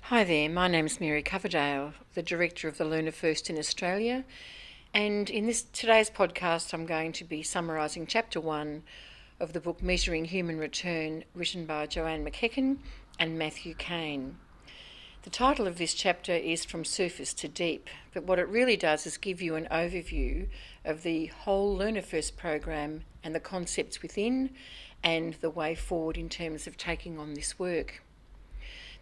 Hi there, my name's Mary Coverdale, the Director of the Learner First in Australia, and in today's podcast I'm going to be summarising Chapter 1 of the book Measuring Human Return, written by Joanne McEachen and Matthew Kane. The title of this chapter is From Surface to Deep, but what it really does is give you an overview of the whole Learner First program and the concepts within and the way forward in terms of taking on this work.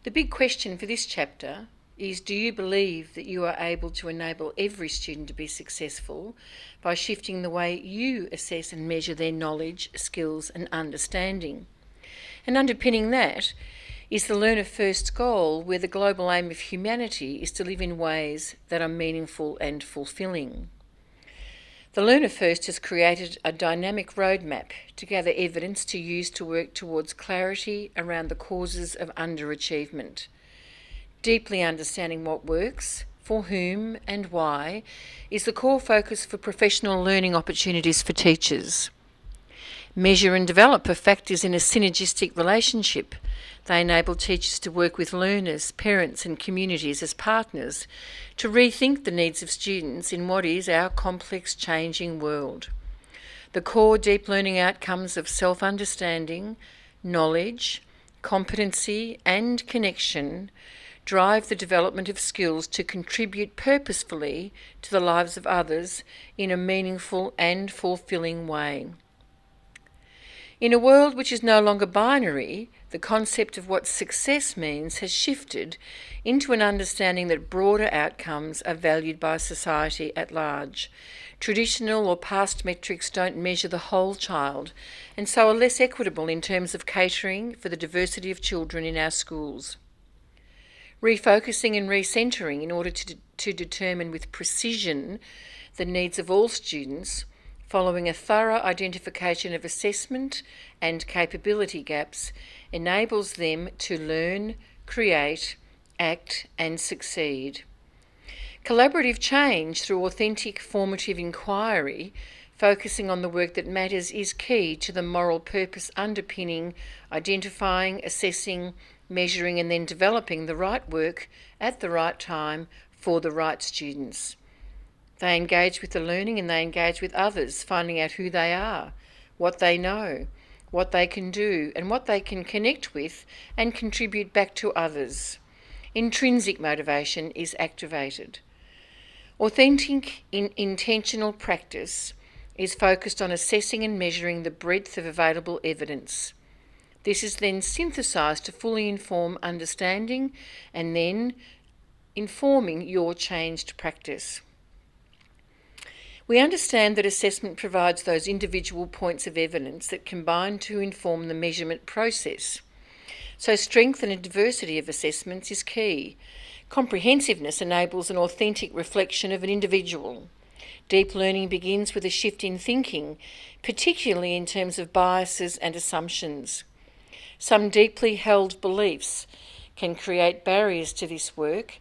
The big question for this chapter is, do you believe that you are able to enable every student to be successful by shifting the way you assess and measure their knowledge, skills and understanding? And underpinning that is the Learner First goal, where the global aim of humanity is to live in ways that are meaningful and fulfilling. The Learner First has created a dynamic roadmap to gather evidence to use to work towards clarity around the causes of underachievement. Deeply understanding what works, for whom and why, is the core focus for professional learning opportunities for teachers. Measure and develop are factors in a synergistic relationship. They enable teachers to work with learners, parents and communities as partners to rethink the needs of students in what is our complex, changing world. The core deep learning outcomes of self-understanding, knowledge, competency and connection drive the development of skills to contribute purposefully to the lives of others in a meaningful and fulfilling way. In a world which is no longer binary, the concept of what success means has shifted into an understanding that broader outcomes are valued by society at large. Traditional or past metrics don't measure the whole child, and so are less equitable in terms of catering for the diversity of children in our schools. Refocusing and recentering in order to determine with precision the needs of all students, following a thorough identification of assessment and capability gaps, enables them to learn, create, act and succeed. Collaborative change through authentic formative inquiry, focusing on the work that matters, is key to the moral purpose underpinning identifying, assessing, measuring and then developing the right work at the right time for the right students. They engage with the learning and they engage with others, finding out who they are, what they know, what they can do, and what they can connect with and contribute back to others. Intrinsic motivation is activated. Authentic, intentional practice is focused on assessing and measuring the breadth of available evidence. This is then synthesised to fully inform understanding and then informing your changed practice. We understand that assessment provides those individual points of evidence that combine to inform the measurement process. So strength and diversity of assessments is key. Comprehensiveness enables an authentic reflection of an individual. Deep learning begins with a shift in thinking, particularly in terms of biases and assumptions. Some deeply held beliefs can create barriers to this work,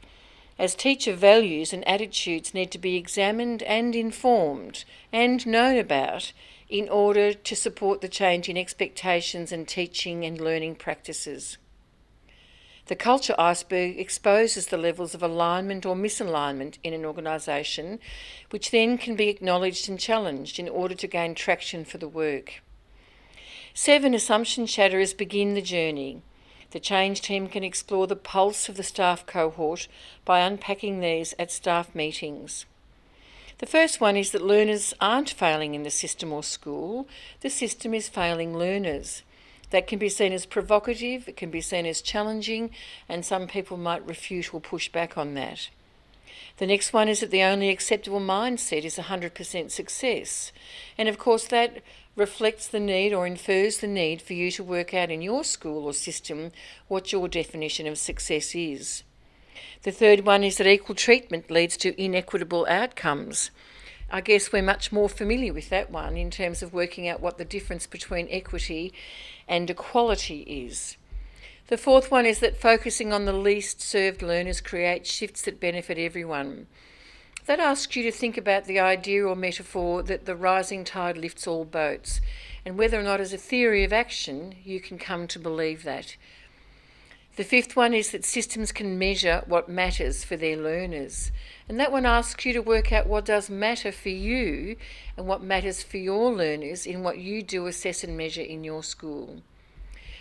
as teacher values and attitudes need to be examined and informed and known about in order to support the change in expectations and teaching and learning practices. The culture iceberg exposes the levels of alignment or misalignment in an organisation, which then can be acknowledged and challenged in order to gain traction for the work. 7 assumption shatterers begin the journey. The change team can explore the pulse of the staff cohort by unpacking these at staff meetings. The first one is that learners aren't failing in the system or school. The system is failing learners. That can be seen as provocative, it can be seen as challenging, and some people might refute or push back on that. The next one is that the only acceptable mindset is 100% success. And of course that reflects the need or infers the need for you to work out in your school or system what your definition of success is. The third one is that equal treatment leads to inequitable outcomes. I guess we're much more familiar with that one in terms of working out what the difference between equity and equality is. The fourth one is that focusing on the least served learners creates shifts that benefit everyone. That asks you to think about the idea or metaphor that the rising tide lifts all boats. and whether or not as a theory of action you can come to believe that. The fifth one is that systems can measure what matters for their learners. And that one asks you to work out what does matter for you and what matters for your learners in what you do assess and measure in your school.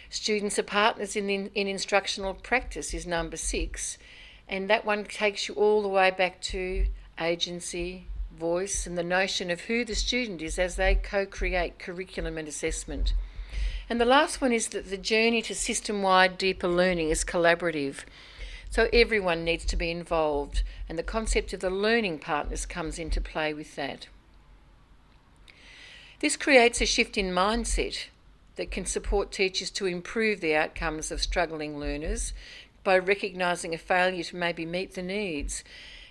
Students are partners in instructional practice is number 6, and that one takes you all the way back to agency, voice, and the notion of who the student is as they co-create curriculum and assessment. And the last one is that the journey to system-wide deeper learning is collaborative. So everyone needs to be involved, and the concept of the learning partners comes into play with that. This creates a shift in mindset that can support teachers to improve the outcomes of struggling learners by recognising a failure to maybe meet the needs.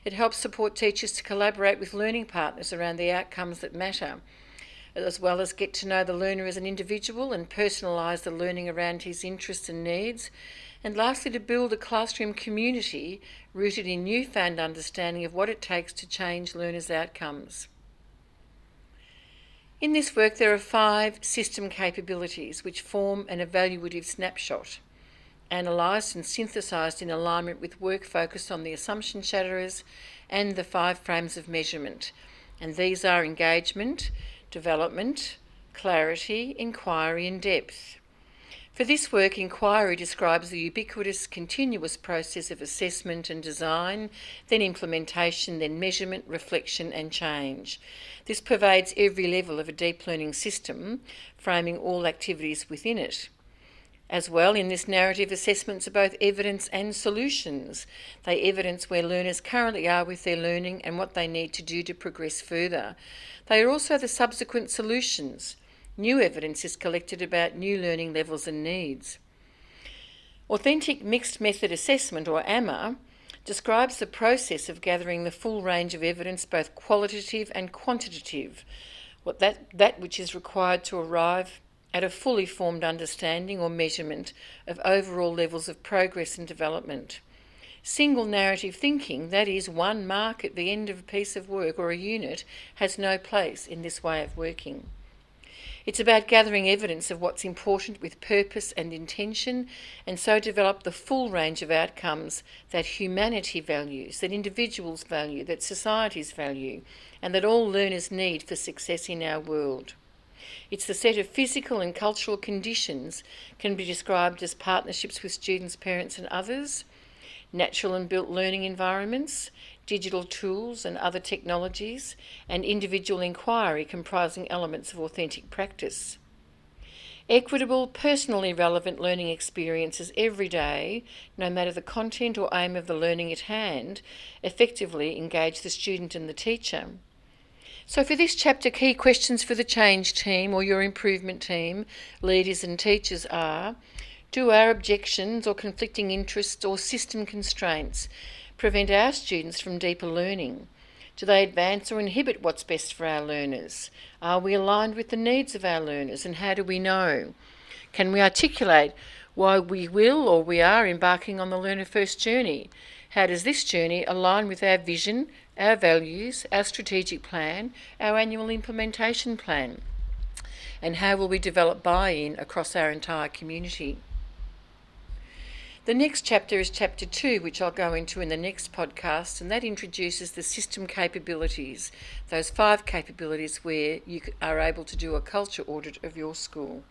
It helps support teachers to collaborate with learning partners around the outcomes that matter, as well as get to know the learner as an individual and personalise the learning around his interests and needs. And lastly, to build a classroom community rooted in newfound understanding of what it takes to change learners' outcomes. In this work, there are 5 system capabilities which form an evaluative snapshot, analysed and synthesised in alignment with work focused on the assumption shatterers and the 5 frames of measurement. And these are engagement, development, clarity, inquiry and depth. For this work, inquiry describes the ubiquitous, continuous process of assessment and design, then implementation, then measurement, reflection and change. This pervades every level of a deep learning system, framing all activities within it. As well, in this narrative, assessments are both evidence and solutions. They evidence where learners currently are with their learning and what they need to do to progress further. They are also the subsequent solutions. New evidence is collected about new learning levels and needs. Authentic Mixed Method Assessment, or AMA, describes the process of gathering the full range of evidence, both qualitative and quantitative, that which is required to arrive at a fully formed understanding or measurement of overall levels of progress and development. Single narrative thinking, that is, one mark at the end of a piece of work or a unit, has no place in this way of working. It's about gathering evidence of what's important with purpose and intention, and so develop the full range of outcomes that humanity values, that individuals value, that societies value, and that all learners need for success in our world. It's the set of physical and cultural conditions can be described as partnerships with students, parents and others, natural and built learning environments, digital tools and other technologies, and individual inquiry comprising elements of authentic practice. Equitable, personally relevant learning experiences every day, no matter the content or aim of the learning at hand, effectively engage the student and the teacher. So for this chapter, key questions for the change team or your improvement team, leaders and teachers are: do our objections or conflicting interests or system constraints prevent our students from deeper learning? Do they advance or inhibit what's best for our learners? Are we aligned with the needs of our learners, and how do we know? Can we articulate why we will or we are embarking on the Learner First journey? How does this journey align with our vision, our values, our strategic plan, our annual implementation plan? And how will we develop buy-in across our entire community? The next chapter is chapter 2, which I'll go into in the next podcast, and that introduces the system capabilities, those 5 capabilities where you are able to do a culture audit of your school.